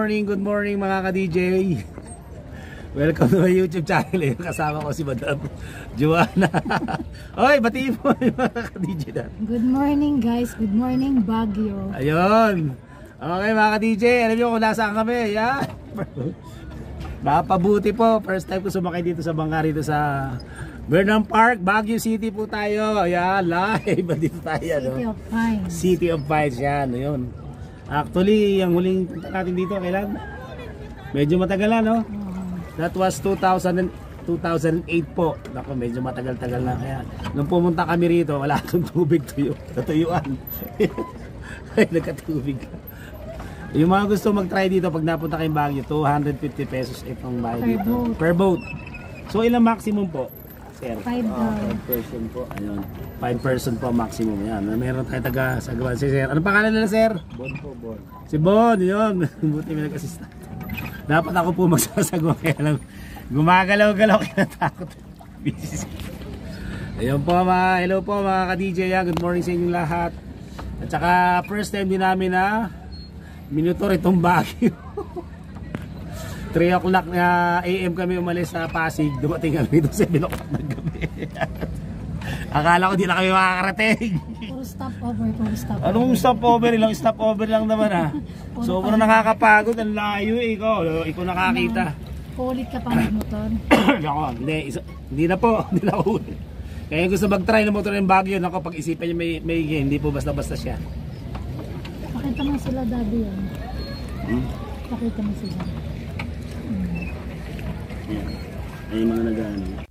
good morning mga ka-DJ. Welcome to my YouTube channel. Kasama ko si Madam Joanna. Oy, batiin mo mga ka-DJ na. Good morning guys, good morning Baguio. Ayun. Okay mga ka-DJ, alam nyo kung nasaan kami. Yan. Napabuti po. First time ko sumakay dito sa bangka rito sa Burnham Park, Baguio City po tayo. Ayan, live. Dito tayo. City of Pines. City of Pines, yan. Ayun. Actually, ang huling punta natin dito, kailan? Medyo matagal na, no? That was 2008 po. Naku, medyo matagal-tagal na. Kaya, nung pumunta kami rito, wala itong tubig tuyo. Natuyuan. Ay, nagkatubig. Yung mga gusto mag-try dito, pag napunta kayong Baguio, 250 pesos itong bahay dito. Per boat. So, ilang maximum po? Sir? 5 person po. Ayun. 5 person po maximum. Yan. Meron tayo taga-sagawan si Sir. Ano pangalan nila, Sir? Bon po, Bon. Si Bon, yun. Buti may nag-assist. Dapat ako po magsasagawa, kaya lang gumagalaw-galaw, kaya natakot. Ayun po hello po mga ka-DJ, good morning sa inyong lahat. At saka first time din namin na minutor itong Baguio. 3 o'clock na AM kami umalis sa Pasig, dumating kami dito 7 o'clock ng gabi. Akala ko di na kami makakarating. Puro stopover, puro stopover. Anong stopover? Ilang stopover lang naman ha. Sobrang nakakapagod, ang layo eh. Ikaw nakakita. Ulit ka pa mag-motor? Hindi na po. Hindi na ulit. Kaya gusto mag-try ng motor ng Baguio, ako pag-isipan niya may hindi po basta-basta siya. Pakita mo sila daddy yan. Pakita mo sila. Ayan. Ay mga nag-ano.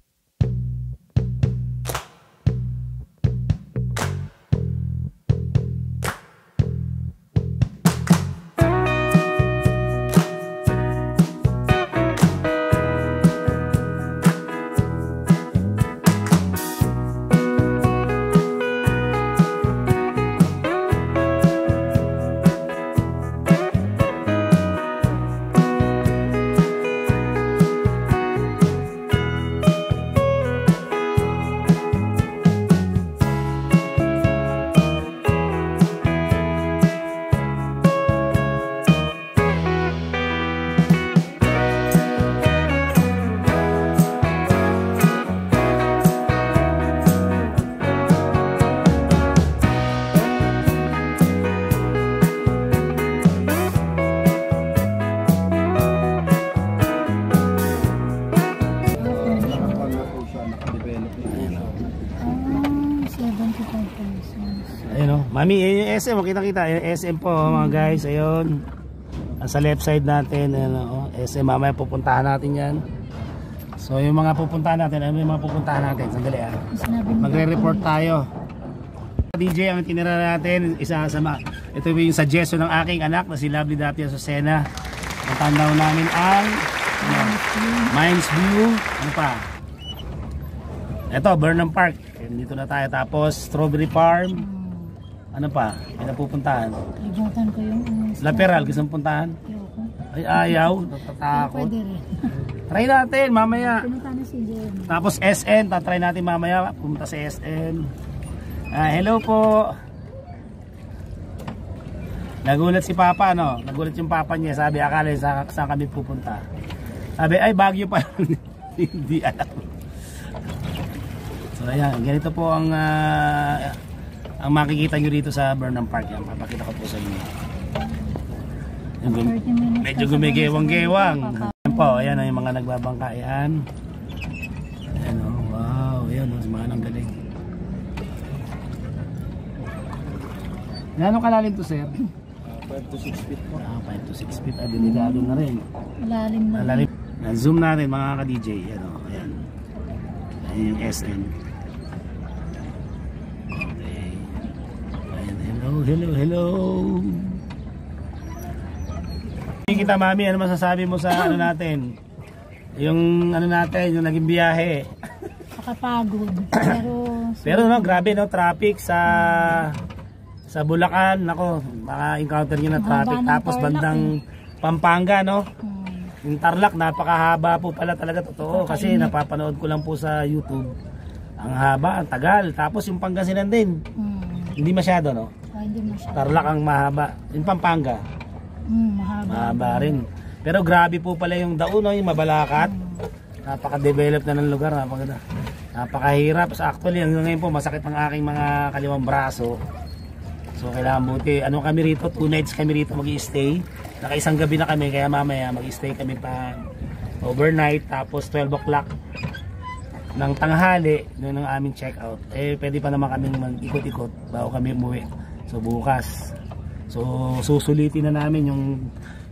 Mami, yung SM, makita-kita. Yung SM po mga guys, ayun. Sa left side natin, SM, mamaya pupuntahan natin yan. So yung mga pupuntahan natin, ano yung mga pupuntahan natin? Sandali magre-report tayo. DJ ang tinira natin, isasama. Ito yung suggestion ng aking anak na si Lovely Daphne Azucena. Ang tanaw namin ang Mines View. Ano pa? Ito, Burnham Park. Dito na tayo. Tapos Strawberry Farm. Ano pa? May napupuntahan. Ibutan ko yung La Peral, gusto mong puntahan? Ay, ayaw. Natatakot. Pwede rin. Try natin mamaya. Pinunta na si Jen. Tapos SN, tatry natin mamaya. Pumunta sa SN. Hello po. Nagulat si Papa, no? Nagulat yung Papa niya. Sabi, akala saan kami pupunta. Sabi, ay Baguio pa. Hindi alam. So ayan, ganito po ang makikita nyo dito sa Burnham Park. Yan, papakita ko po sa inyo. Medyo gumigewang-gewang. Ayan po, ayan yung mga nagbabangka. Ayan. Ayan o, wow. Ayan o, mga nang galing. Gano'ng kalalim to, sir? 5 to 6 feet po. 5 to 6 feet. Delikado na rin. Malalim na. Malalim. Zoom natin mga ka-DJ. Ayan o, ayan. Ayan yung SN. Hello. Kita mami, ano masasabi mo sa ano natin? Yung ano natin, yung naging biyahe. Nakapagod. Pero no, grabe no, traffic sa Bulacan, nako, maka-encounter niyo na traffic. Tapos bandang Pampanga, no? Yung Tarlac, napakahaba po pala talaga, totoo. Kasi napapanood ko lang po sa YouTube. Ang haba, ang tagal. Tapos yung Pangasinan din. Hindi masyado, no? Hindi masyado. Tarlac ang mahaba. Yung Pampanga. Mahaba rin. Pero grabe po pala yung daon, no? Yung Mabalacat. Napaka-develop na ng lugar. Napakahirap. So actually, hanggang ngayon po, masakit ang aking mga kaliwang braso. So kailangan buti. Ano kami rito? 2 nights kami rito mag-i-stay. Nakaisang gabi na kami, kaya mamaya mag-i-stay kami pa overnight. Tapos 12 o'clock ng tanghali, doon ang aming check out. Pwede pa naman kaming mag-ikot-ikot bago kami umuwi. So bukas. So susulitin na namin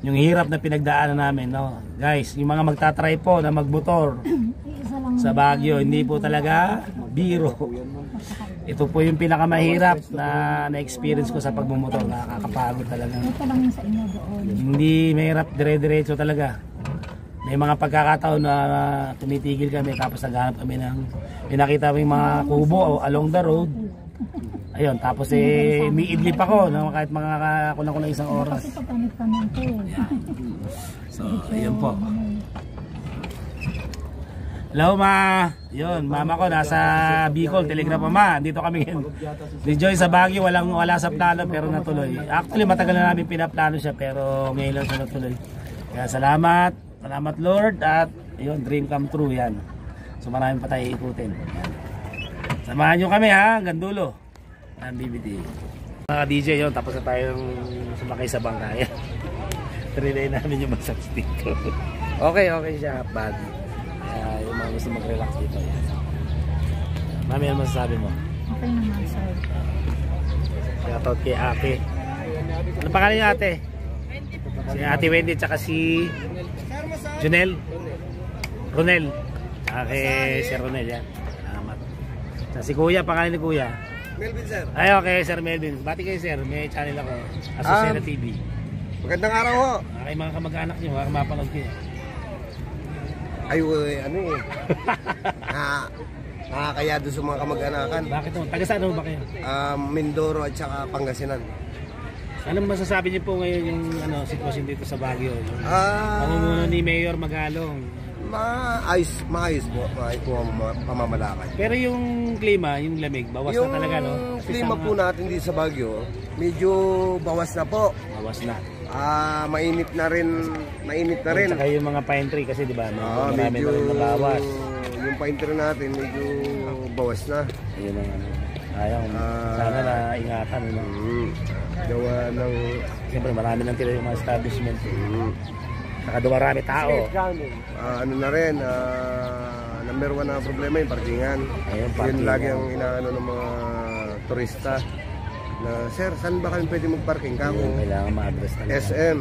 yung hirap na pinagdaanan namin, no. Guys, yung mga magta-try po na magmotor sa Baguio, hindi po talaga biro. Ito po yung pinakamahirap na experience ko sa pagmumotor. Nakakapagod talaga. Ito lang yung sa inyo doon. Hindi mahirap, dire-diretso talaga. May mga pagkakataon na tumitigil kami tapos naghanap kami ng pinakita kami mga kubo along the road. Ayun, tapos may idlip ako no, kahit mga kulang isang oras. Kasi papanit-panit ko eh. So, ayun po. Hello ma. Yun, mama ko nasa Bicol, Telegram ma. Dito kami ni Joy sa Baguio, wala sa plano pero natuloy. Actually matagal na namin pinaplano siya pero ngayon lang siya natuloy. Kaya salamat Lord at yun, dream come true yan. So maraming pa tayo ikutin. Samahan nyo kami ha, hanggang dulo ng BBT. Mga DJ yun, tapos na tayong sumakay sa bangkaya. Trinay namin yung massage dito. Okay siya, bad. Yung mga gusto mag-relax dito. Mami, ano masasabi mo? Okay naman, sir. Shoutout kay ate. Ano pangalan niya ate? Si ate Wendy tsaka si Junel Ronel. Tsaka kay si Ronel yan. Salamat. Tsaka si kuya, pangalan ni kuya Melvin, sir. Ay okay, sir Melvin. Bati kayo sir, may channel ako, Asusena TV. Magandang araw ho. Kay mga kamag-anak nyo, baka mapanood kayo. Ay, ano eh. Nakakaya doon sa mga kamag-anakan. Bakit mo? Taga saan ba kayo? Mindoro at saka Pangasinan. Anong masasabi niyo po ngayon yung sitwasyon dito sa Baguio? Pamumuno ni Mayor Magalong. Maayos po. Maayos po ang pamamalakad. Pero yung klima, yung lamig, bawas na talaga, no? Yung klima po natin dito sa Baguio, medyo bawas na po. Bawas na. Mainit na rin. Saka yung mga pine tree kasi, di ba? Marami na rin nabawas. Yung pine tree natin, medyo bawas na. Ayun ang ayaw. Sana na ingatan. Gawa ng... Siyempre, marami nang tira yung mga establishment. Saka dumarami tao. Ano na rin, number 1 na problema yung parkingan. Ayun, Yun lagi ang inaano ng mga turista. Na, sir, saan ba kami pwede mag-parking? Kailangan ma-address na SM.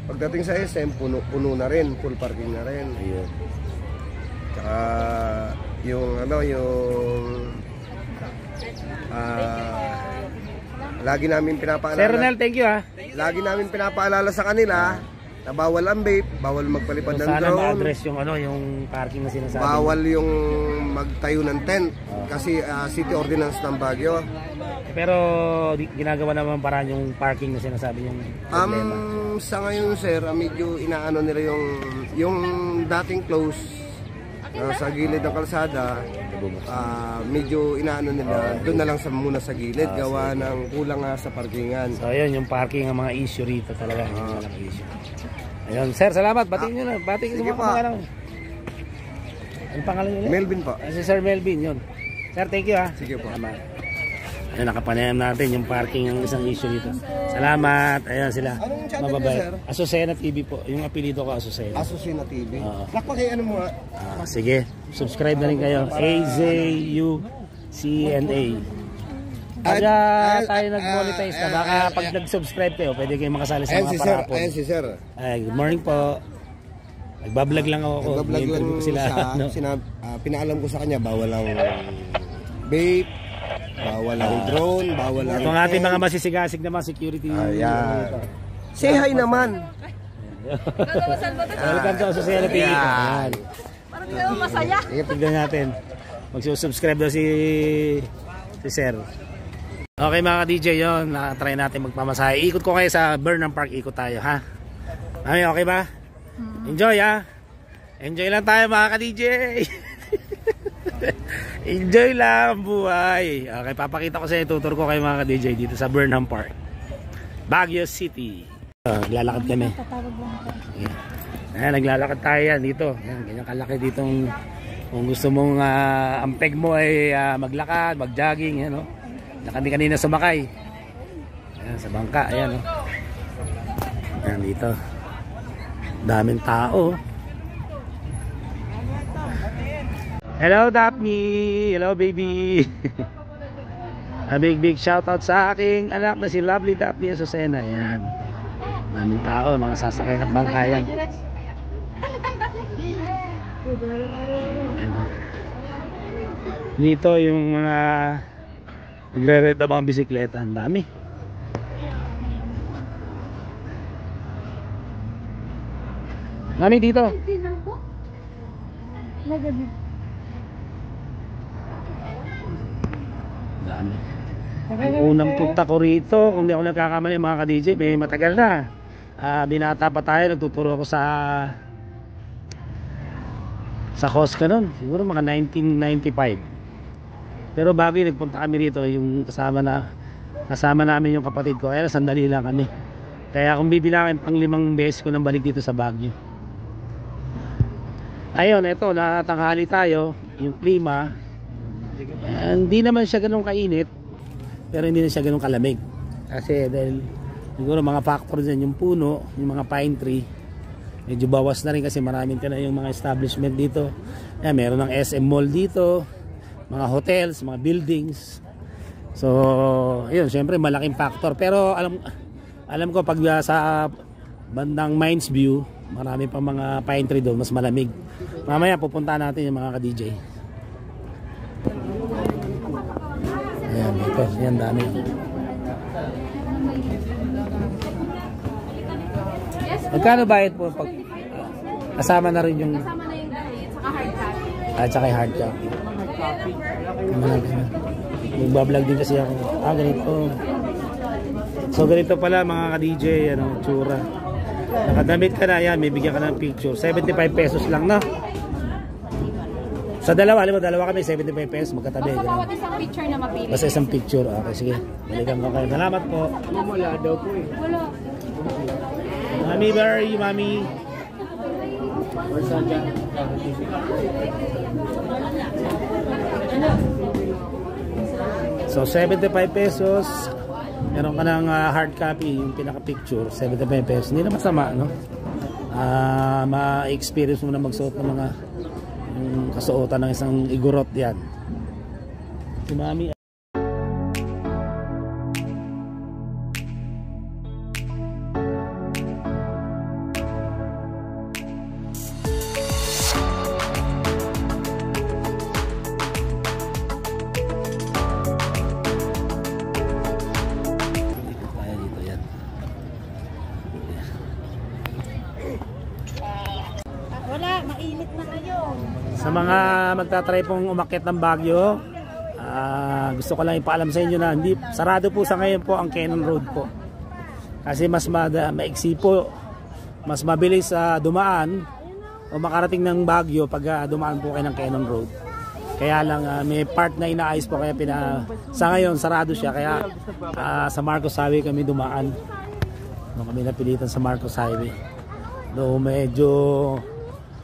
Pagdating sa SM, puno na rin, full parking na rin. Ayun. Tsaka yung lagi namin pinapaalala. Sir Ronel, thank you ha. Lagi namin pinapaalala sa kanila na bawal ang vape, bawal magpalipad ng Sana drone. ma-address yung parking na sinasabi. Bawal yung magtayo ng tent kasi city ordinance ng Baguio. Pero ginagawa naman paraan yung parking na sinasabi yung problema. Sa ngayon sir, medyo inaano nila yung dating close sa gilid ng kalsada, medyo inaano nila doon na lang muna sa gilid, gawa ng kulang sa parkingan. So ayun, yung parking ang mga issue rito talaga, yung mga issue. Ayun, sir, salamat. Batiin nyo na. Batiin sa mga pangalan. Ano pangalan nyo? Melvin po. Si Sir Melvin, yun. Sir, thank you ha. Sige po. Salamat. Ayun, nakapanayam natin yung parking ang isang issue dito. Salamat. Ayun sila. Anong channel niyo, sir? Asusena TV po. Yung apelido ko, Asusena. Asusena TV. Lakpagay ano mo nga? Sige, subscribe na rin kayo. AZUCNA. Pagka tayo nag-monetize na, baka pag nag-subscribe kayo, pwede kayong makasali sa mga parapon. Ayan si sir. Ay, good morning po. Nagbablog lang ako. Nagbablog lang sila. Pinaalam ko sa kanya, bawal ang vape, bawal ang drone, bawal ang... Ito ang ating mga masisigasig na mga security. Ayan. Say hi naman. Welcome to Asusena TV. Ayan. Parang kayo masaya. Tignan natin. Magsusubscribe daw si Sir. Okay mga DJ, yun, nakatry natin magpamasahe. Ikot ko kayo sa Burnham Park, ikot tayo ha. Ay, okay ba? Enjoy ha. Enjoy lang tayo mga ka-DJ. Enjoy lang buhay. Okay, papakita ko sa inyo, tutur ko kayo mga ka-DJ dito sa Burnham Park, Baguio City. Naglalakad kami. Tatawag lang ako. Ayan, naglalakad tayo yan dito. Ayan, ganyan kalaki ditong kung gusto mong ang peg mo ay maglakad, mag-jogging, yan, no? Na kami kanina sumakay. Ayan, sa bangka, ayan, no? Ayan, dito. Daming tao. Hello, Daphne! Hello, baby! A big shout out sa aking anak na si Lovely Daphne Azucena. Ayan. Daming tao, mga sasakay at bangkayan. Dito yung mga nagre-rent na mga bisikleta. Ang dami. Dami dito. Dami. Unang punta ko rito, kung di ako nagkakamali mga ka-DJ, may matagal na. Binata pa tayo, nagtuturo ako sa Cosca nun, siguro mga 1995. Pero bago yung nagpunta kami rito, yung kasama namin yung kapatid ko, kaya sandali lang kami. Kaya kung bibilangin, pang 5 beses ko nang balik dito sa Baguio. Ayun, eto, natanghali tayo, yung klima, hindi naman siya ganun kainit, pero hindi na siya ganun kalamig. Kasi dahil siguro mga factor dyan, yung puno, yung mga pine tree, medyo bawas na rin kasi maraming ka na yung mga establishment dito. Yan, meron ng SM Mall dito, mga hotels, mga buildings. So, yun, syempre malaking factor. Pero alam ko pag sa bandang Mines View, marami pa mga pine tree doon, mas malamig. Mamaya pupunta natin yung mga ka-DJ. Ayan, ito, yan dami. Magkano bayad po pag kasama na rin yung Kasama na yung diet, saka hard copy. at saka yung hard copy. Magbablog din kasi ako. Ganito. So ganito pala mga ka-DJ, ano, tsura. Nakadamit ka na, yan, may bigyan ka ng picture. 75 pesos lang na. Sa dalawa, alam mo, dalawa kami, 75 pesos, magkatabi. Basta bawat isang picture na mapili. Basta isang picture. Okay, sige. Balikan ko kayo. Salamat po. Wala daw po eh. Wala. Mami, where are you, Mami? So, 75 pesos. Meron ka ng hard copy, yung pinaka-picture, 75 pesos. Hindi na masama, no? Ma-experience mo na magsuot ng mga yung kasuotan ng isang igorot yan. Si Mami. Wala, mainit na kayo. Sa mga magtatry pong umakyat ng Baguio, gusto ko lang ipaalam sa inyo na hindi sarado po sa ngayon po ang Cannon Road po. Kasi mas maiksi po, mas mabilis dumaan o makarating ng Baguio pag dumaan po kayo ng Cannon Road. Kaya lang may part na inaayos po kaya sa ngayon sarado siya kaya sa Marcos Highway kami dumaan. Kami napilitan sa Marcos Highway. No, medyo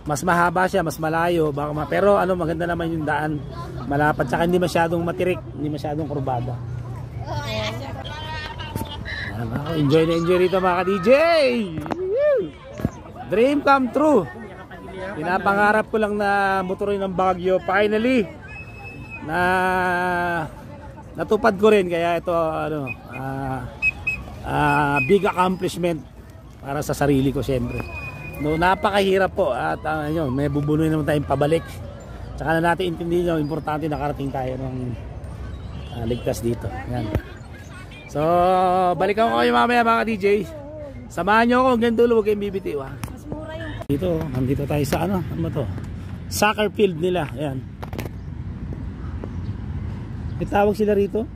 mas mahaba siya, mas malayo, pero maganda naman yung daan, malapad, saka hindi masyadong matirik, hindi masyadong kurbada. Enjoy na enjoy rito mga ka-DJ. Dream come true. Pinapangarap ko lang na motorin ng Baguio, finally na natupad ko rin, kaya ito big accomplishment para sa sarili ko syempre. No, napakahirap po at may bubunuin naman tayong pabalik. Tsaka na natin intindihin yung importante nakarating tayo ng ligtas dito. Yan. So, balikan ko kayo mamaya mga DJ. Samahan nyo ako hanggang dulo, huwag kayong bibitiw. Mas mura yung... Dito, nandito tayo sa ano ba to? Soccer field nila. Ayan. May tawag sila rito?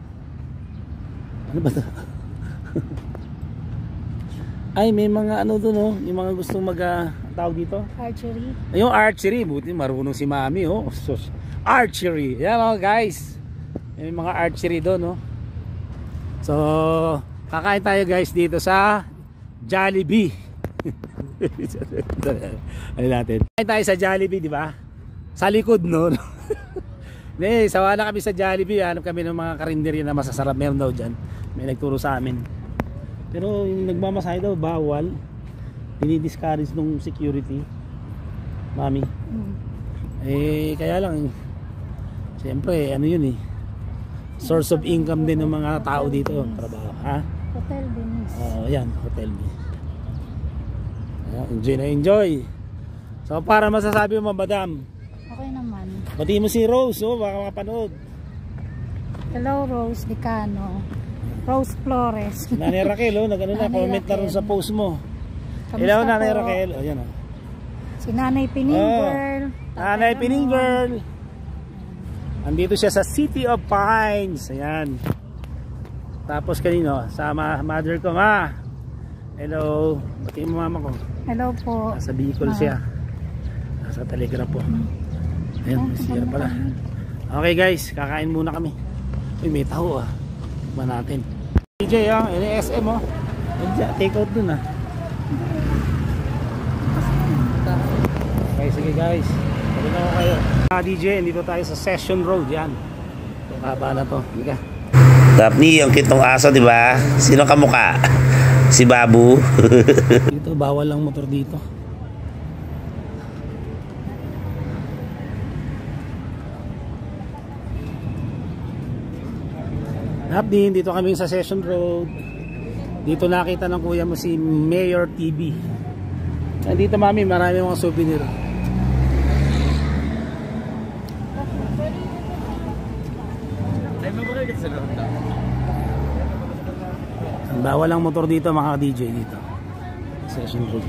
Ano ba to? Ay, may mga doon, oh, yung mga gustong tawag dito? Archery. Yung archery, buti marunong si Mami, oh. So, archery. Yan mga guys. May mga archery doon, oh. So, kakain tayo guys dito sa Jollibee. Ano natin? Kain tayo sa Jollibee, di ba? Sa likod, no? Hindi, sawa na kami sa Jollibee. Hanap kami ng mga karinderya na masasarap. Meron daw dyan. May nagturo sa amin. Pero yung nagmamasahe daw, bawal. Dinidiscourage nung security. Mami. Kaya lang, siyempre, ano yun eh. Source of income din ng mga tao dito. Trabaho. Ha? Hotel Venice. Yan, Hotel Venice. Enjoy na enjoy. So para masasabi mo, madam, Okay naman. bati mo si Rose, baka makapanood. Hello, Rose Dicano. Rose Flores. Nanay Raquel, nag-ano na, Nanay comment na rin Raquel. sa post mo. Kamusta Hello, Nanay po? Raquel. Yan o. Si Nanay Pining Girl. Nanay Pining Girl. Andito siya sa City of Pines. Ayan. Tapos kanino, sa mother ko, ma. Hello. Bati mo mama ko. Hello po. Nasa Bicol siya. Nasa Telegram po. Ayan, siya pala. Okay guys, kakain muna kami. Uy, may taho ah. Tikman natin. DJ ah, yun yung SM oh. Take out dun ah. Okay, sige guys. Sabi na ko kayo. DJ, dito tayo sa Session Road. Yan. Ito kaba na to. Hindi ka. Daphne, yung kitong aso, di ba? Sino kamukha? Si Babu. Dito, bawal lang motor dito. Daphne, dito kami sa Session Road. Dito nakita ng kuya mo si Mayor TV. Nandito mami, marami mga souvenir. Bawal ang motor dito mga DJ dito. Session Road.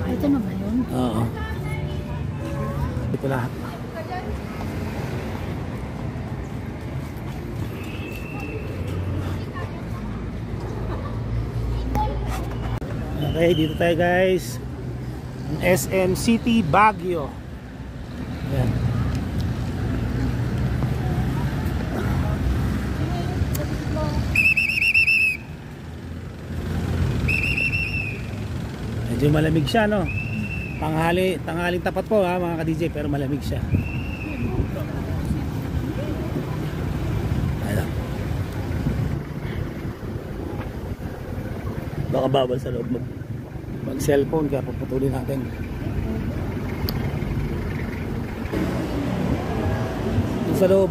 Ito na ba yun? Oo. Ito lahat. Okay, dito tayo guys. SM City Baguio. Ayan. Medyo malamig siya, no? Tanghaling tapat po ha mga ka-DJ, pero malamig siya. Ayan. Baka bawal sa loob mag cellphone, kaya paputulin natin. Yung sa loob.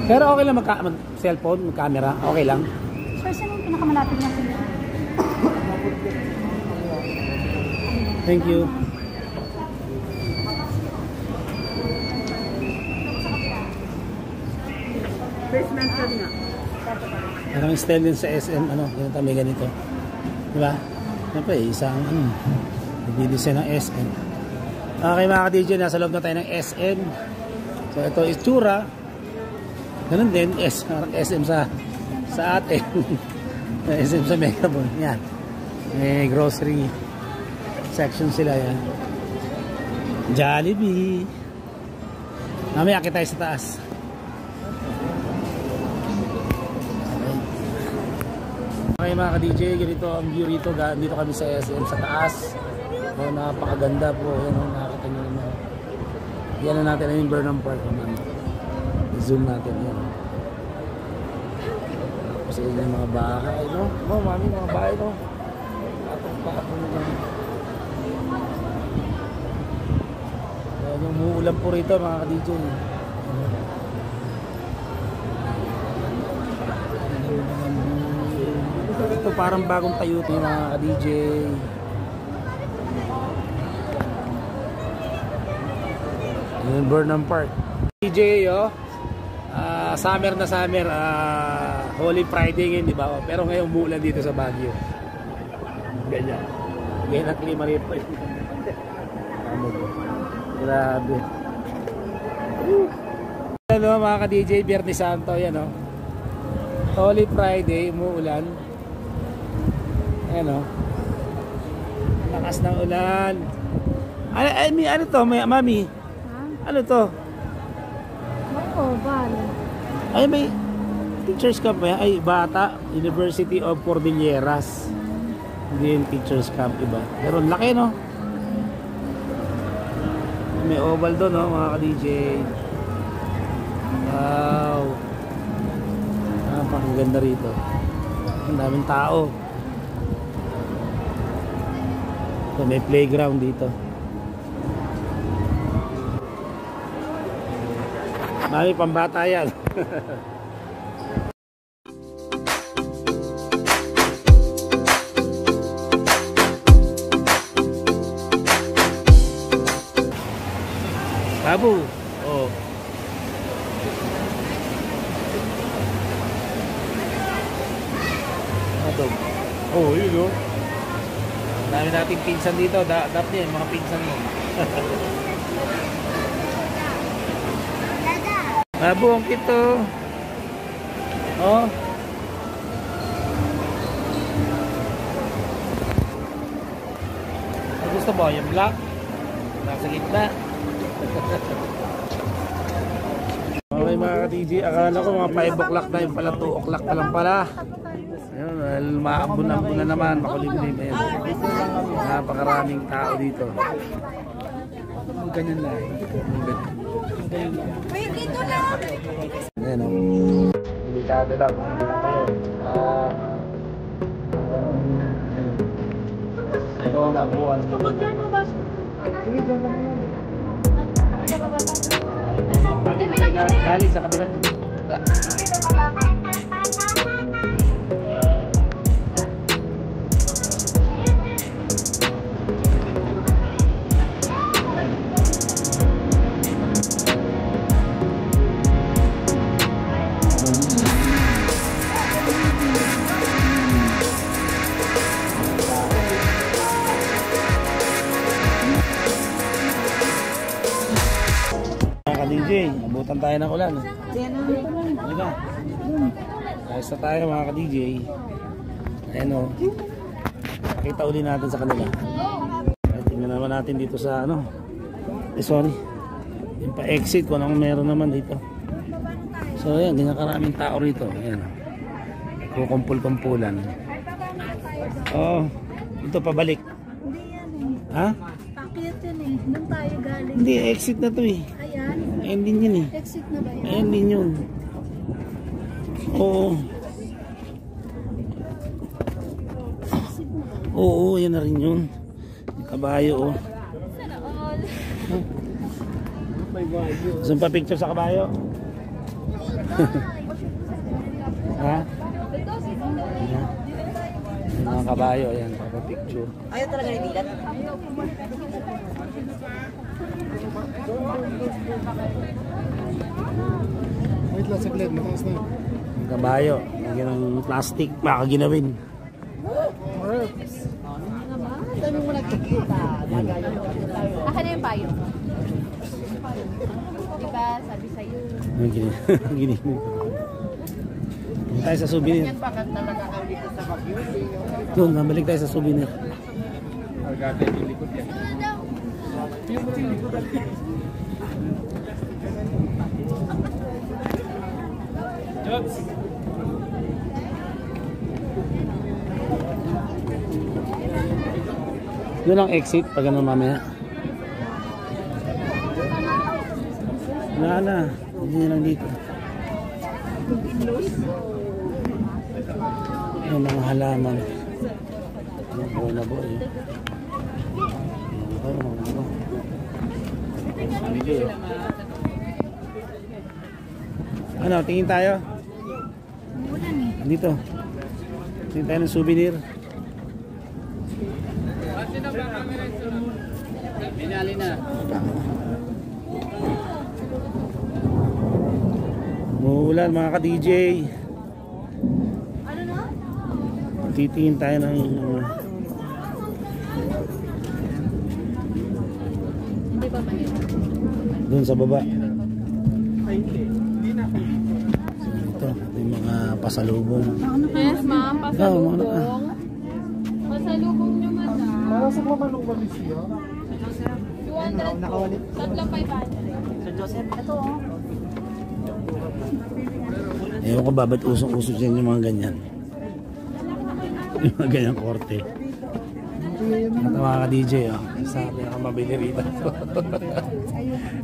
Pero okay lang mag-cellphone, mag-camera, okay lang. Sir, saan yung pinakamalapit niya? Thank you. Basement ka nga. Maraming stand din sa SM, ganito may ganito. Diba? Siyempre, isang, nagdi-design ng SM. Okay mga ka-DJ, nasa loob na tayo ng SM. So ito is Tsura. Ganun din, SM sa atin. SM sa Megabon. Yan. May grocery section sila yan. Jollibee. Mamaya akit tayo sa taas. Okay mga ka-DJ, ganito ang view rito. Dito kami sa SM sa taas. So, napakaganda po. Yan ang nakakita nyo naman. Yan na natin yung Burnham Park naman. Zoom natin yan. Kasi yun yung mga bahay, no? Mami, mga bahay, no? Patong-patong na dyan. Yan yung umuulan po rito mga ka-DJ. Ito parang bagong tayo ito mga ka-DJ. Yung Burnham Park. DJ summer na summer, Holy Friday ngayon, di ba? Pero ngayon umuulan dito sa Baguio. Ganyan. Ganyan ang klima rito. Grabe. Ano mga ka-DJ, Biyernes Santo, yan o. Holy Friday, umuulan. Ayan o. Lakas ng ulan. Ano to, mami? Ha? Ano to? Ako, bale. Ay, may teacher's camp ba yan? Ay, bata. University of Cordilleras. Hindi yung teacher's camp, iba. Pero laki, no? May oval doon, no, mga ka-DJ. Wow. Napakaganda rito. Ang daming tao. So, may playground dito. Mami, pambata yan. Babu. Oh. Ito. Oh, yun oh. Dami nating pinsan dito. Dapat yan, mga pinsan mo. Babu, ang kito. Oh. Ang gusto mo, yung black? Nasa gitna. Okay mga ka-TG, akala ko mga 5 o'clock na yung pala, 2 o'clock pa lang pala. Ayun, maambun-ambun na naman, makulimlim. Ayun. Napakaraming tao dito. Ganyan lang. Ayan o. Delikado lang. Ito ang nabuhan. Kali sa kabila. DJ, abutan tayo ng ulan. Halika. Ayos na tayo mga ka-DJ. Ayan o. Pakita uli natin sa kanila. Ay, tingnan naman natin dito sa ano. Sorry. Yung pa-exit kung anong meron naman dito. So ayan, ganyan karaming tao rito. Ayan. Kukumpul-kumpulan. Oo. Ito pabalik. Hindi yan eh. Ha? Pakyat yan eh. Doon tayo galing. Hindi, exit na to eh. Ayan. Ayan din yun eh. Exit na ba yan? Ayan din yun. Oo. Oo, yan na rin yun. Yung kabayo oh. Zoom pa picture sa kabayo. Ha? Ayan. Yung mga kabayo, ayan, papapicture. Ayaw talaga ni Dilat. Wait lang, saglit. Mataas na. Yung kabayo, lagyan ng plastic, baka ginawin. Dami mo nakikita. Akin na yung payo. Diba, sabi sa'yo. Gini. Tayo sa souvenir. Yan bakit talaga kami dito sa Baguio? Doon, mabalik tayo sa souvenir. Doon ang exit pag ano mamaya. Wala na. Hindi lang dito. Yung mga halaman. Buhay na buhay. Ano, tingin tayo? Dito. Tingin tayo ng souvenir. Pinali na. Umuulan mga ka-DJ. Ano na? Titingin tayo ng Hindi ba ba yun? doon sa baba. So, ito yung mga pasalubong. Yes, ma'am. Pasalubong. Pasalubong nyo, madam. Marasok mamanong mali siya. 200 po. Tatlo 500. Sir Joseph, ito oh. Ewan ko ba, ba't usong-uso dyan yung mga ganyan? Yung mga ganyan korte. Ito mga ka-DJ, oh. Sabi ako mabili rito.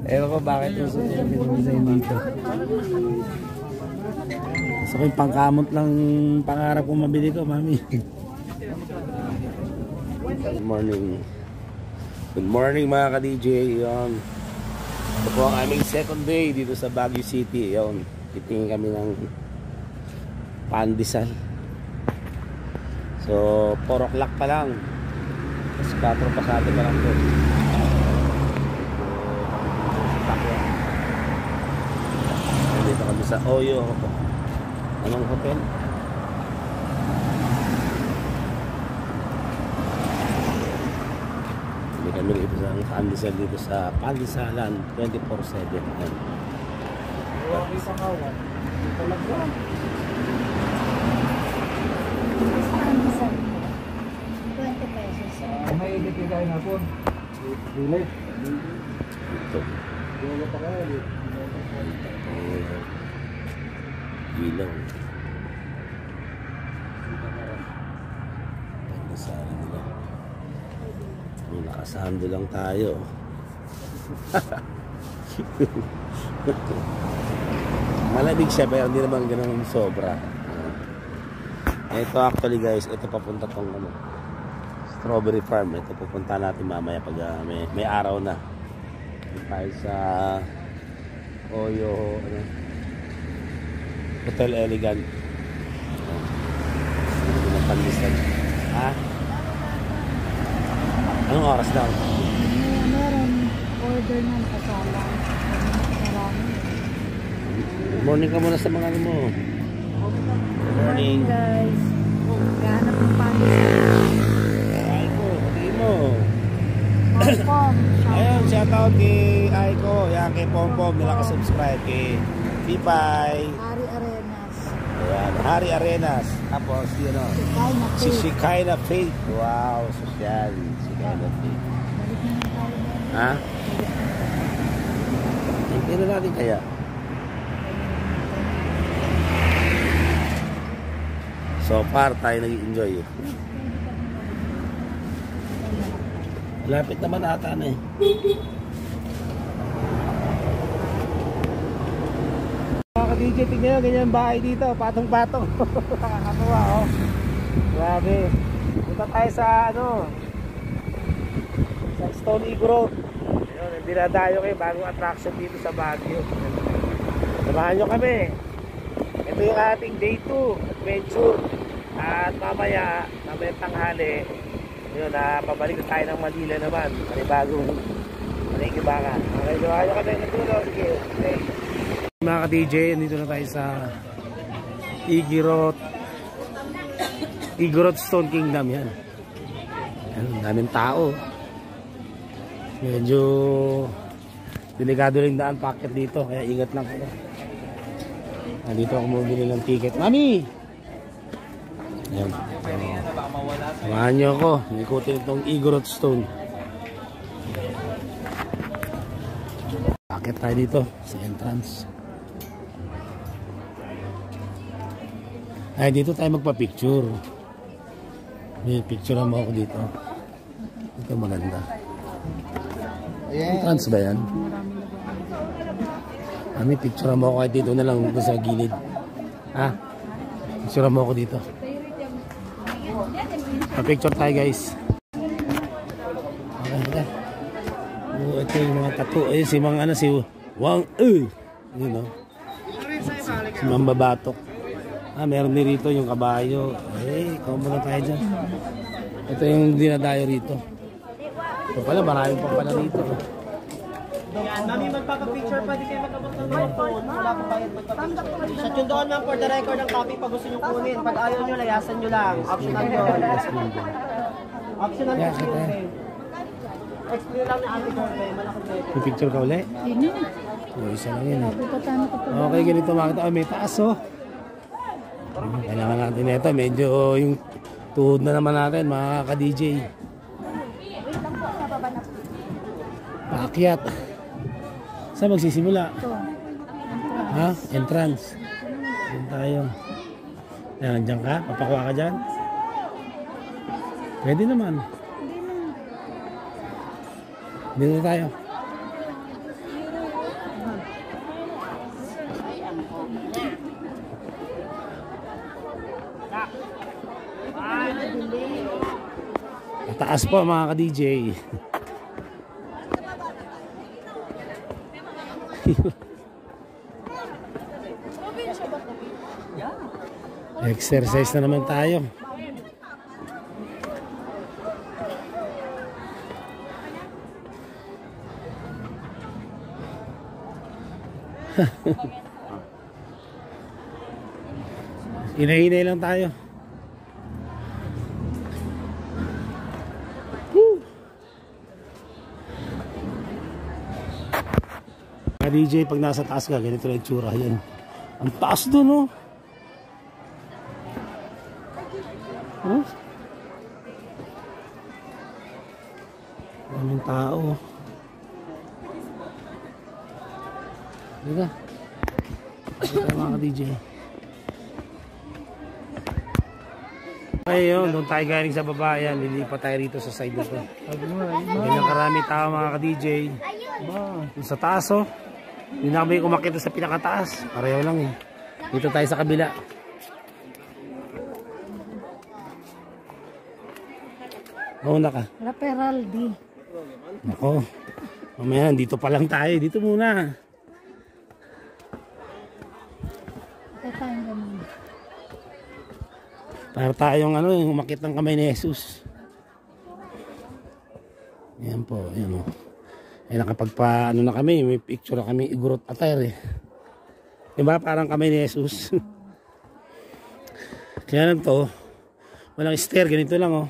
Ewan ko bakit uso dyan yung design dito. Gusto ko yung pangkamot lang pangarap kong mabili ko, mami. Good morning. Good morning mga ka-DJ. Ito po ang aming second day dito sa Baguio City. Titingin kami ng pandesal. So 4 o'clock pa lang. Mas 4 pasado pa lang doon. Dito kami sa Oyo. Anong hotel? Hindi kami dito sa pandesal dito sa Pandesalan 24/7. May ibigay na po. Dilit. Ito. Dilit pa kayo. Ilaw. Pandesalan nila. Nakasando lang tayo. Malamig siya pero hindi naman ganun sobra. Ito actually guys, ito papunta tong strawberry farm. Ito pupunta natin mamaya pag may araw na. Tayo sa Oyo Hotel Elegant. Pandesal. Ha? Anong oras daw? Meron order ng kasala. Marami. Good morning ka muna sa mga ano mo. Good morning. Guys, gahanap ng pandesal. Aiko, pati mo. Pompom. Ayun, shoutout kay Aiko. Yan, kay Pompom. Naka-subscribe kay Pipay. Hari Arenas. Ayan, Hari Arenas. Tapos, yun o. Kay na Si Shikaina Faith. Wow, social. Shikaina Faith. Balik na lang tayo. Ha? Hindi na natin kaya. So far, tayo nag-enjoy. Lapit naman ata na eh. Mga ka-DJ, tignan nyo, ganyan bahay dito. Patong-patong. Nakakatawa, oh. Grabe. Punta tayo sa sa Stone Eagle Road. Ayun, dinadayo kayo, bagong attraction dito sa Baguio. Samahan nyo kami. Ito yung ating day 2 adventure. At mamaya tanghali, yun, pabalik tayo ng Manila naman. Panibagong manikibangan. Okay, samahan nyo kami. Natulo. Sige. Okay. Mga ka-DJ, nandito na tayo sa Igorot Stone Kingdom. Yan. Yan, daming tao. Medyo delikado rin daan packet dito, kaya ingat lang kayo. Nandito ako bumili ng ticket. Mami! Ayan. Samahan nyo ako. Ikutin itong Igorot Stone. Packet tayo dito sa entrance. Ay, dito tayo magpa-picture. May picture mo ako dito. Ito maganda. Entrance ba yan? May picture mo ako kahit dito na lang dito sa gilid. Ha? Picture mo ako dito. Pa-picture tayo guys. Okay. Ito yung mga tattoo. Ayun si mga si Wang Yun o. Si Mambabatok. Meron din rito yung kabayo. Combo na tayo dyan. Ito yung dinadayo rito. Ito pala, maraming pa pala rito. Yan, mami, magpapapicture pa, di kayo magkabot ng phone. Wala pa bayad magpapicture. Shot yung doon, ma'am, for the record ng copy pag gusto nyo kunin. Pag ayaw nyo, layasan nyo lang. Optional yun. Optional yun. Explain lang ni Ate Jorge, malaki dito. May picture ka ulit? Yun yun. Yung isa lang yun. Puputano ko pa. Okay, ganito makita. May taas oh. Kailangan natin ito. Medyo yung tuhod na naman natin, mga ka-DJ. Paakyat. Saan magsisimula? Ito. Ha? Entrance. Doon tayo. Yan, dyan ka? Papakuha ka dyan? Pwede naman. Dito tayo. Mataas po mga ka-DJ. Exercise na naman tayo. Hinay-hinay lang tayo. Mga DJ, pag nasa taas ka, ganito lang yung tsura. Yan. Ang taas doon, oh. Huh? Daming tao. Diba? Ito mga DJ. Okay yun, doon tayo galing sa baba. Yan, lilipat tayo rito sa side nito. Ganyan karami tao mga ka-DJ. Sa taas, oh. Hindi na kami kumakita sa pinakataas. Pareho lang eh. Dito tayo sa kabila. Mauna ka. La Peraldi. Ako. Mamaya, dito pa lang tayo. Dito muna. Ito tayong ganun. Para tayong yung umakit ng kamay ni Jesus. Yan po. Yan o. Eh, nakapagpa na kami. May picture na kami. Igurot attire eh. Diba? Parang kamay ni Jesus. Kaya lang to. Walang stair. Ganito lang oh.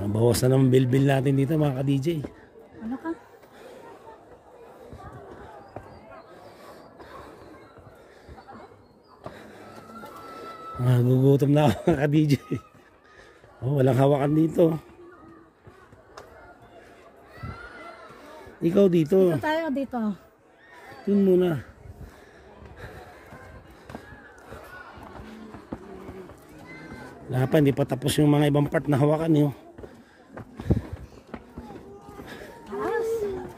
Bawas na naman bilbil natin dito mga ka-DJ. Ano ka? Gugutom na ako mga ka-DJ. Oh, walang hawakan dito. Ikaw dito. Ito tayo dito. Doon muna. Wala pa, hindi pa tapos yung mga ibang part na hawakan nyo.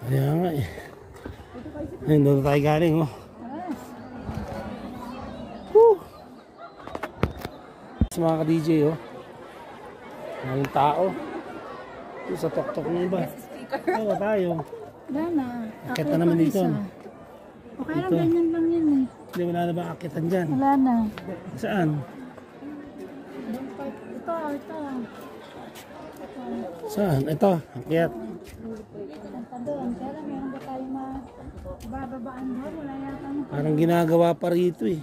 Kaya nga eh. Ayun, doon tayo galing oh. Woo! Sa mga ka-DJ oh. Maraming tao. Ito sa tok-tok ng iba. Oo, tayo. Wala na. Akit na naman dito. Okay lang, ganyan lang yan eh. Hindi, wala na ba akitan dyan? Wala na. Saan? Ito. Saan? Ito, akyat. Punta doon. Kaya meron ba tayo bababaan doon? Wala yata. Parang ginagawa pa rito eh.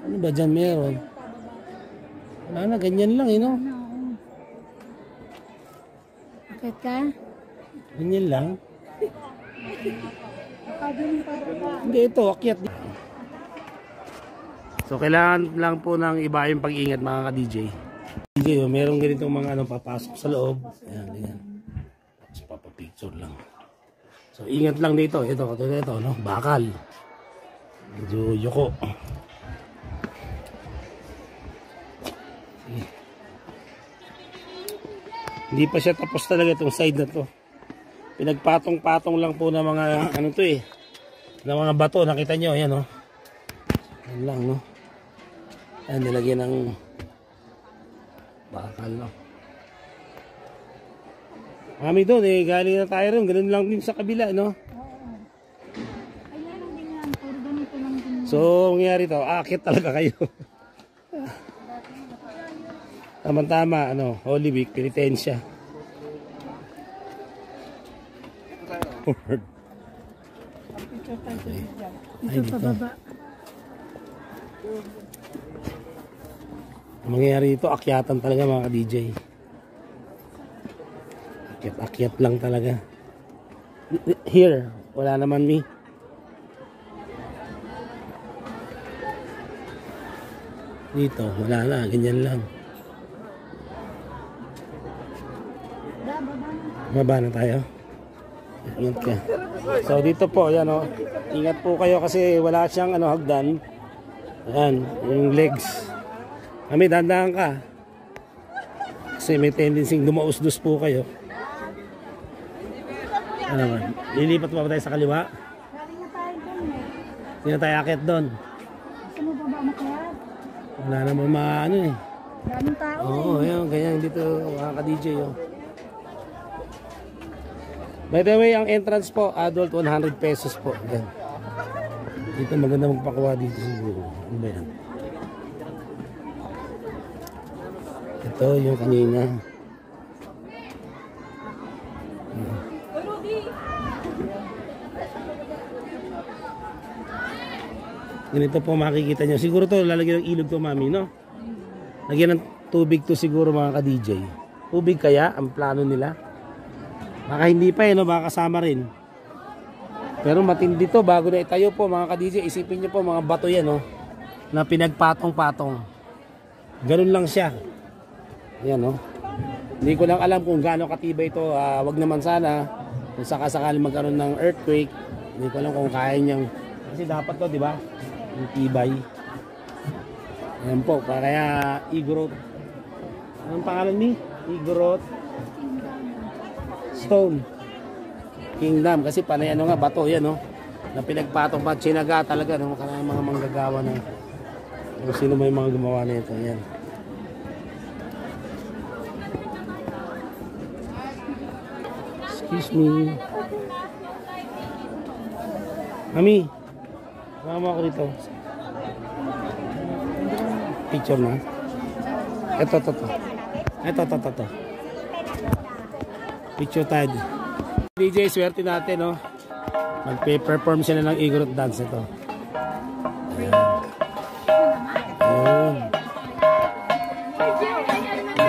Ano ba dyan meron? Wala na, ganyan lang eh no? Akit ka? Ganyan lang. Hindi, ito, akyat. So, kailangan lang po ng iba yung pag-ingat mga ka-DJ. DJ, merong ganitong mga papasok sa loob. Ayan. So, papapicture lang. So, ingat lang dito. Ito, no? Bakal. Medyo yuko. Sige. Hindi pa siya tapos talaga itong side na to. Pinagpatong-patong lang po ng mga to eh. Ng mga bato. Nakita nyo, ayan oh. Ayan lang no. Ayan, nilagyan ng bakal no. Kami doon eh, galing na tayo rin. Ganun lang din sa kabila no. Ayan, hindi nga. Puro ganito lang din. So, mangyari to, aakit talaga kayo. Tama-tama, Holy Week, penitensya. Dito sa baba. Ang mangyayari ito, akyatan talaga mga ka-DJ. Akyat lang talaga. Here, wala naman me. Dito, wala na, ganyan lang. Baba na tayo. Ingat ka. So dito po, yan o. Ingat po kayo kasi wala siyang hagdan. Ayan, yung legs. Kami, dandahan ka. Kasi may tendency dumausdos po kayo. Ano ba? Lilipat pa ba tayo sa kaliwa? Galing na tayo doon eh. Hindi na tayo akit doon. Gusto mo baba makyat? Wala naman maano eh. Daming tao Oo, ayun, ganyan dito mga ka-DJ. Oh. By the way, ang entrance po, adult 100 pesos po. Yan. Dito maganda magpakuha dito siguro. Ano ba yan? Ito yung kanina. Ganito po makikita nyo. Siguro to lalagyan ng ilog to, mami, no? Lagyan ng tubig to siguro mga ka-DJ. Tubig kaya ang plano nila? Baka hindi pa no? Baka kasama rin. Pero matindi to, bago na itayo po mga ka-DJ. Isipin nyo po mga bato yan, no? Na pinagpatong-patong. Ganun lang siya. Yan, no? Hindi ko lang alam kung gaano katibay ito. Wag naman sana kung sakasakali magkaroon ng earthquake. Hindi ko alam kung kaya niyang, kasi dapat to, di ba? Yung tibay. Ayan po, kaya Igorot. Anong pangalan ni? Igorot Stone Kingdom. Kasi panay nga, bato yan, no? Na pinagpatong pa, tsinaga talaga, no? Kaya mga manggagawa na. Kung sino may mga gumawa na ito, yan. Excuse me. Mami, mama ako dito. Picture na. Ito. Picture tayo. DJ, swerte natin, no? Magpe-perform sila ng Igorot dance ito. Ayun.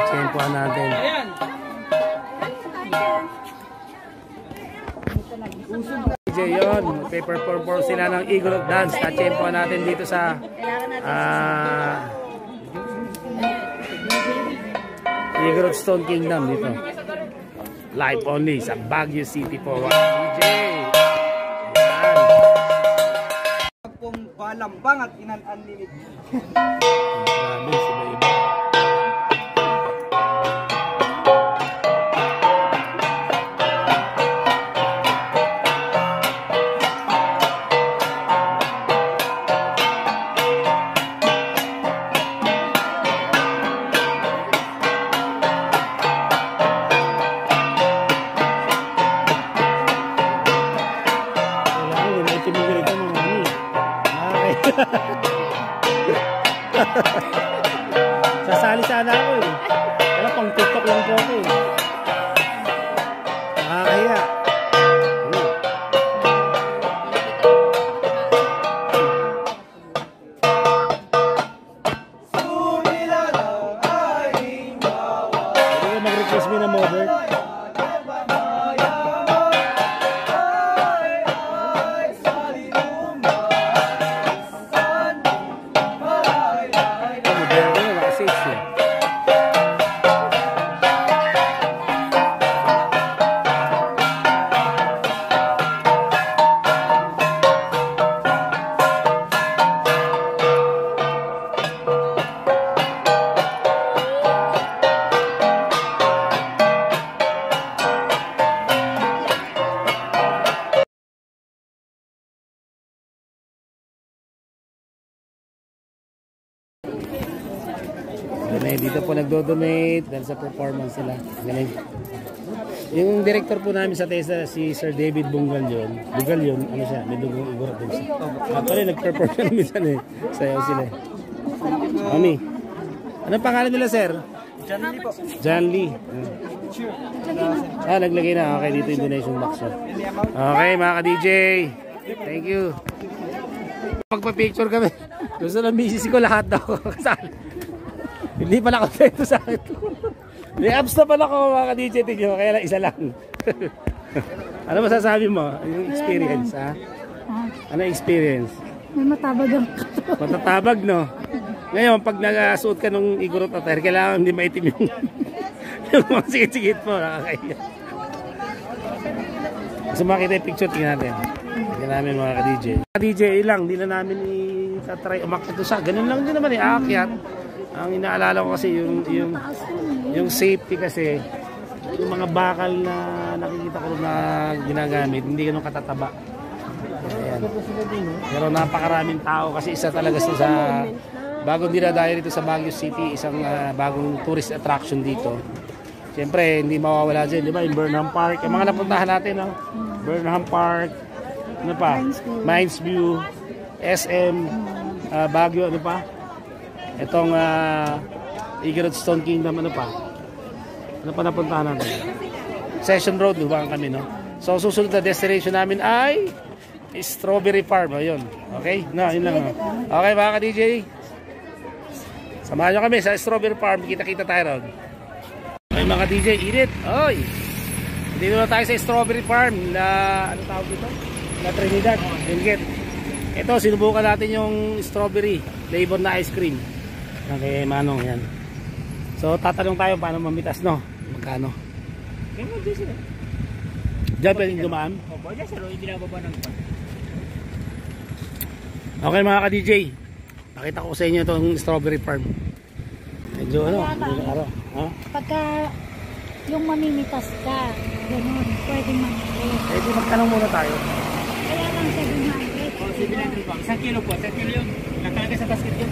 Tempohan natin. DJ, yun. Magpe-perform sila ng Igorot dance. Tempohan natin dito sa Igorot Stone Kingdom dito. Live only sa Baguio City po. DJ. Pong balambang at inan-unlimited. Grabe, iba-iba. Sasali sana ako eh. Wala pang TikTok lang po ako eh. Nakakaya. Pwede ka mag-request mo na modern. Dito po nagdo-donate dahil sa performance nila. Galing. Yung director po namin sa TESA, si Sir David Bungalyon. Bungalyon, ano siya? May dugong Igorot din siya. Actually, nag-perform siya minsan eh. Sayaw sila eh. Mami, anong pangalan nila, sir? John Lee po. John Lee. Naglagay na. Okay, dito yung donation box. Okay, mga ka-DJ. Thank you. Magpa-picture kami. Gusto na misis ko lahat daw. Kasali. Hindi pala kontento sa akin. May abs na pala ko mga ka-DJ. Tignan mo, kaya lang isa lang. Ano masasabi mo? Yung experience, ha? Ano experience? May matabag ang kato. Matatabag, no? Ngayon, pag nagasuot ka ng Igorot attire, kailangan hindi maitim yung mga sigit-sigit mo. Nakakaya. Gusto makita yung picture, tingnan natin. Tingnan namin mga ka-DJ. Ka-DJ lang, hindi na namin i-try umakyat doon sa. Ganun lang din naman aakyat. Ang inaalala ko kasi yung safety kasi, yung mga bakal na nakikita ko na ginagamit, hindi ganun katataba. Ayan. Pero napakaraming tao kasi isa talaga sa bagong dinadayo dito sa Baguio City, isang bagong tourist attraction dito. Siyempre, hindi mawawala dyan, di ba? Yung Burnham Park. Yung mga napuntahan natin, no? Burnham Park. Ano pa? Mines View. SM. Baguio, ano pa? Itong Igorot Stone Kingdom, ano pa? Ano pa napuntahan natin? Session Road, lubang kami, no? So, susunod na destination namin ay Strawberry Farm. Ayun. Okay? No, yun lang. No? Okay, mga ka-DJ. Samahan nyo kami sa Strawberry Farm. Kita-kita tayo ron. Okay mga DJ, init. Oy. Dito na tayo sa Strawberry Farm na ano tawag dito? La Trinidad, Benguet. Ito sinubukan natin yung strawberry flavor na ice cream. Okay, Manong yan. So tatanong tayo paano mamitas, no? Magkano? Diyan pwedeng dumaan? Opo, dyan sir, binababa ng Okay mga ka-DJ, pakita ko sa inyo itong Strawberry Farm. Medyo ano, medyo araw. Ha? Pagka yung mamimitas ka, gano'n, pwedeng mamili. Eh di magtanong muna tayo. Kaya lang 700. O, 700 ba? Isang kilo po, 1 kilo yun. Nakalagay sa basket yun.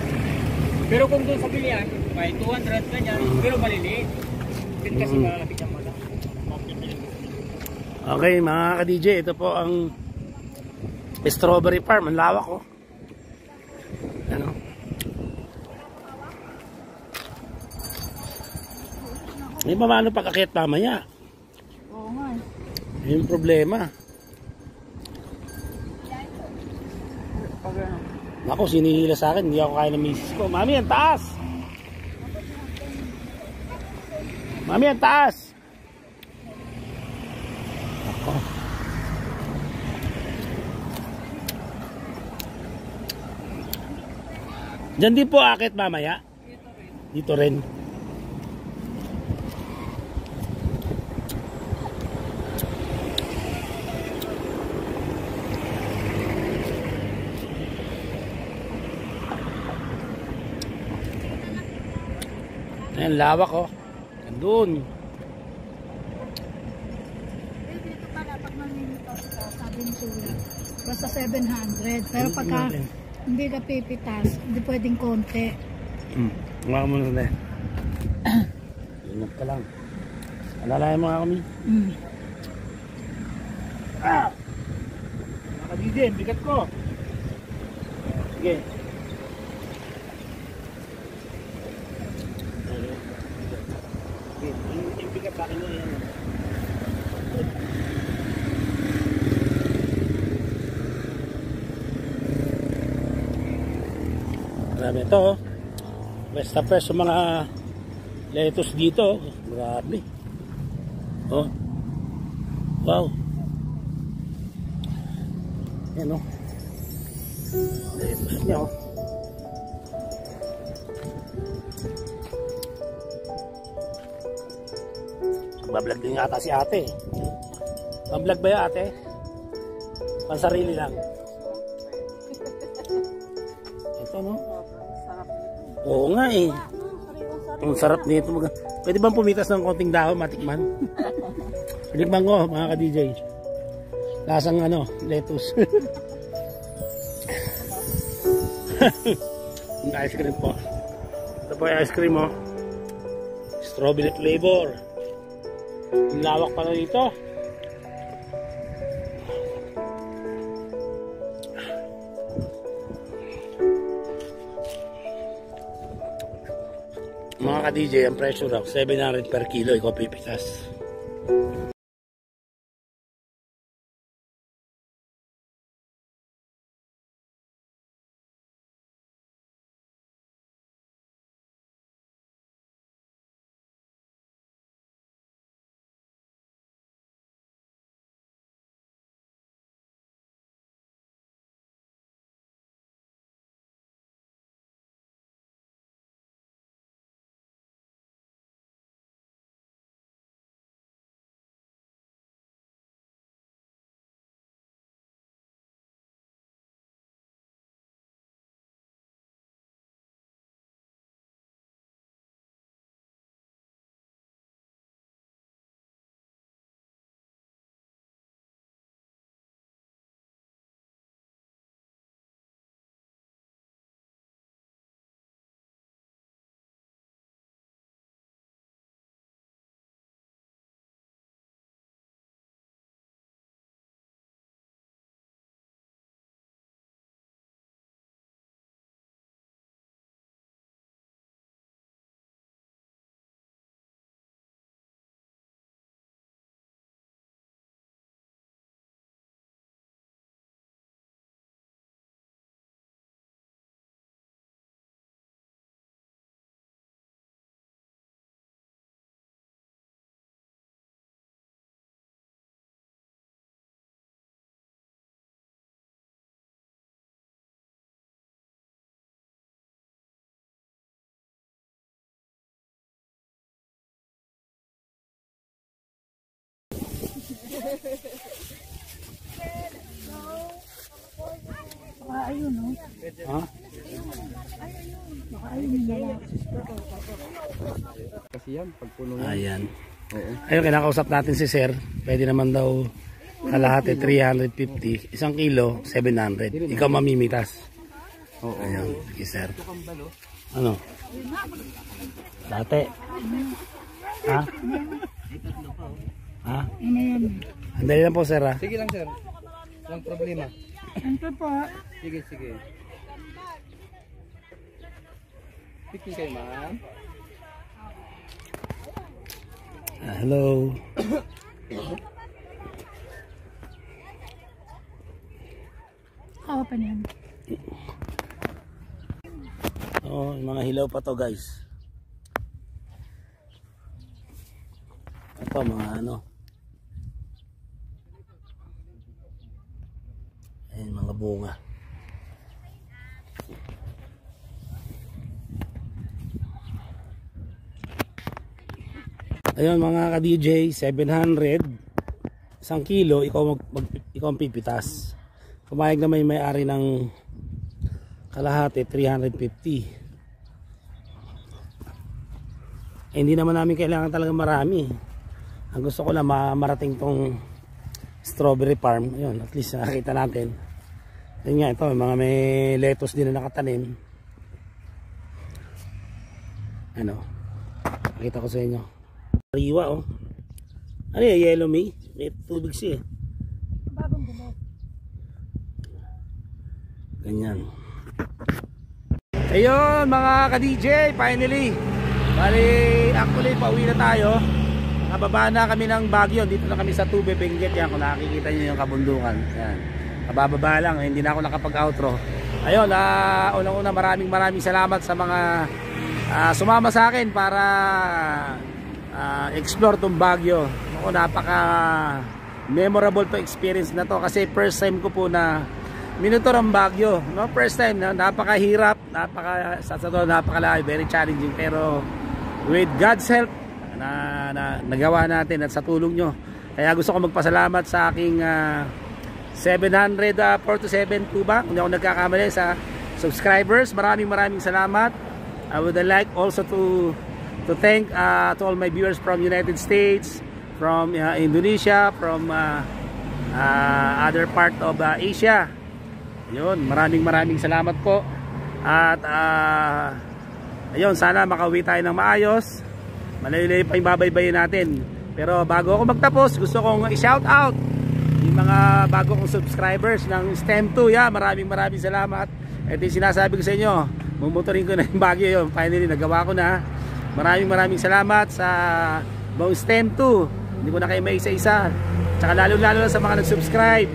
Pero kung doon sa bilihan, may 200 ganyan, pero maliliit. Kasi malapit yung mata. Okay mga ka-DJ, ito po ang Strawberry Farm. Ang lawak ko. Ano? May paano pag-akit mamaya? Oo nga. Yung problema. Ako, sinihila sa akin. Hindi ako kaya ng misis ko. Mami, ang taas! Mami, ang taas! Ako. Diyan din po akit mamaya. Dito rin. Ayan, lawak oh. Andun. Dito pala, pag mamimitas ka, sabi ni Kuya, basta 700. Pero pagka hindi ka pipitas, hindi pwedeng konti. Mga muna na. Ingat ka lang. Alalayan mga kami. Mga DJ, bigat ko. Sige. Yung bigat sa akin mo yan. Marami ito oh. Basta fresh sa mga lettuce dito. Grabe. Oh. Wow. Yan oh. Lettuce niya oh. Bablog din yata si ate. Bablog ba yung ate? Pansarili lang. Ito no? Oo nga eh. Ang sarap nito. Pwede bang pumitas ng konting dahon, matikman? Pinikman ko mga ka-DJ. Lasang ano, lettuce. Yung ice cream po. Ito po yung ice cream oh. Strawberry flavor. Ang lawak pala dito. Mga ka-DJ, ang presyo raw 700 per kilo, ikaw pipitas. Ha? Kasi yan, pag puno yan. Ayan. Ayun, kinakausap natin si sir. Pwede naman daw kalahati 350. 1 kilo, 700. Ikaw mamimitas. Oo. Ayan, sige sir. Ano? Dati. Ha? Ha? Andali lang po sir ha. Sige lang sir. Walang problema. Ito po. Sige, sige. Picking kayo ma'am. Hello. Ako pa niyan. Oh, mga hilaw pa to guys. Ito mga ano. Ayan mga bunga. Ayun mga ka-DJ, 700 1 kilo, ikaw ang pipitas. Pumayag na may-ari ng kalahati 350. Hindi naman namin kailangan talaga marami. Ang gusto ko lang marating tong strawberry farm. Ayun, at least nakita natin. Ayun nga, ito mga may lettuce din na nakatanim. Ano, nakita ko sa inyo. Riwa oh. Ano yung yellow may? May tubig siya eh. Bagong bulo. Ganyan. Ayun mga ka-DJ, finally. Bali, actually pauwi na tayo. Nakababa na kami ng Baguio. Dito na kami sa Tube Benguet. Yan, kung nakikita nyo yung kabundukan. Yan. Kabababa lang, hindi na ako nakapag-outro. Ayun, unang-una maraming salamat sa mga sumama sa akin para explore tong Baguio. Ako, napaka memorable to experience na to kasi first time ko po na minutor ang Baguio, no? First time, no? Napakahirap, napakalayo, very challenging, pero with God's help na nagawa natin at sa tulong nyo. Kaya gusto ko magpasalamat sa aking 747 ba? Kung di ako nagkakamali sa subscribers. Maraming salamat. I would like also to thank to all my viewers from United States, from Indonesia, from other part of Asia. Yun, maraming salamat po. At ayun, sana makauwi tayo ng maayos. Malayo-layo pa yung babaybayin natin. Pero bago ako magtapos, gusto kong i-shout out yung mga bago kong subscribers ng STEM 2. Yeah, maraming salamat. Ito yung sinasabi ko sa inyo, mumotorin ko na yung Baguio yun. Finally, nagawa ko na. Maraming salamat sa buong STEM 2. Hindi ko na kayo may isa-isa. Tsaka lalo na sa mga nag-subscribe.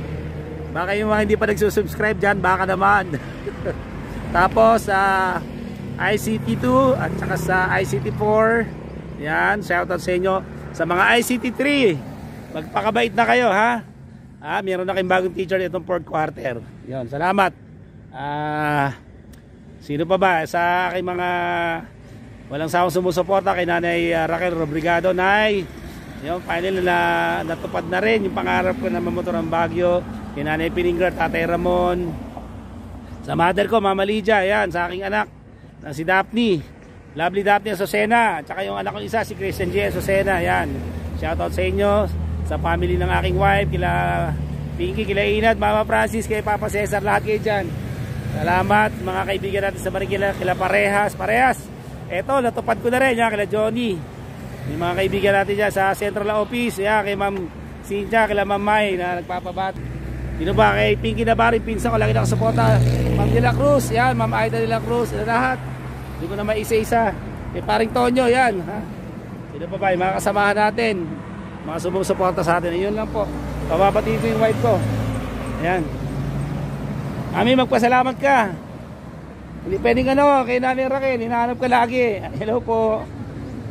Baka yung mga hindi pa nagsusubscribe dyan, baka naman. Tapos sa ICT 2 at saka sa ICT 4. Yan, shoutout sa inyo. Sa mga ICT 3, magpakabait na kayo ha. Meron na kayong bagong teacher itong 4th quarter. Yan, salamat. Sino pa ba? Sa aking mga walang sawang sumusuporta kay Nanay Raquel Robrigado. Nay, yun, finally natupad na rin yung pangarap ko na mamotor ang Baguio. Kay Nanay Pininger, Tatay Ramon. Sa mother ko, Mama Lydia. Yan, sa aking anak na si Daphne, lovely Daphne Azucena. At saka yung anak ko isa, si Christian J. Azucena. Yan, shoutout sa inyo, sa family ng aking wife, kila Pinky, kila Inad, Mama Francis, kay Papa Cesar, lahat kayo dyan. Salamat mga kaibigan natin sa Marikina, kila Parehas. Eto, natupad ko na rin, yan, kila Johnny. Yung mga kaibigan natin dyan sa Central Office, yan, kay Ma'am Cynthia, kila Ma'am May na nagpapabat. Sino ba? Kay Pinky Navarre, pinsa ko, lagi nakasuporta. Ma'am De La Cruz, yan, Ma'am Aida De La Cruz, lahat. Hindi ko na maisa-isa. Kay Paring Tonyo, yan. Ha? Sino pa ba? Yung mga kasamahan natin, mga sumusuporta sa atin. Yun lang po. Pababati ko yung wife ko. Ayan. Ami, magpasalamat ka. Hindi pwedeng kay Nanay Raquel, hinahanap ka lagi. Hello po.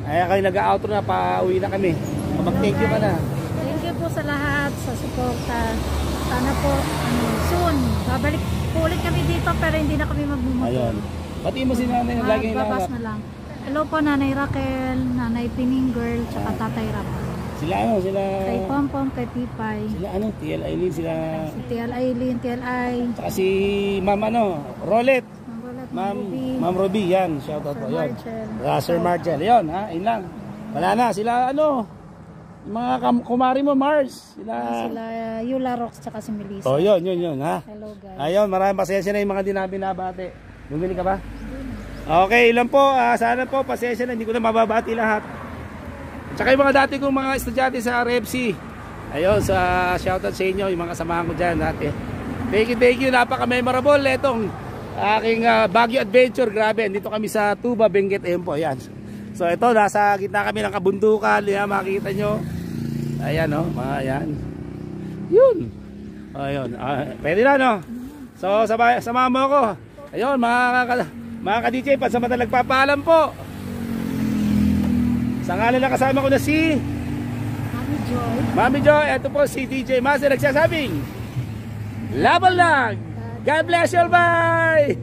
Ay, kayo nag-outro na, pauwi na kami. Mag-thank you ka na. Thank you po sa lahat sa suporta. Sana po soon babalik po ulit kami dito pero hindi na kami magmumotor. Ayun. Pati mo si Nanay na lagi babas na lang. Hello po Nanay Raquel, Nanay Pining Girl, tsaka Tatay Ramon. Sila ano, sila... Kay Pompom, kay Pipay. Sila ano, TL Aileen, sila... Si TL Aileen, TLI. Tsaka si Ma'am ano, Rolet. Ma'am Ma'am Ruby, yan. Shoutout po, yun. Marcel. Sir Marcel, yun ha, yun lang. Wala na, sila ano, yung mga kumari mo, Mars. Sila... Sila Yula Rox, tsaka si Melissa. Oh, yun ha. Hello guys. Ayun, maraming pasensya na yung mga di namin nabati. Bumili ka ba? Okay, ilan po. Sana po, pasensya na. Hindi ko na mababati lahat. Tsaka yung mga dati kong mga estudyante sa RFC. Ayun, sa shoutout sa inyo, yung mga kasamahan ko dyan dati. Thank you. Napaka-memorable itong aking Baguio Adventure. Grabe, dito kami sa Tuba, Benguet, Empo. Ayan. So ito, nasa gitna kami ng kabundukan. Yan, makikita nyo. Ayan, no? Ayan. Yun. Ayun. Pwede na, no? So, samahan mo ako. Ayun, mga ka-DJ, pansamantala nagpapaalam po. Sa ngalan na kasama ko na si Mami Joy. Ito po si DJ Master nagsasabing laban lang. God bless you all, bye.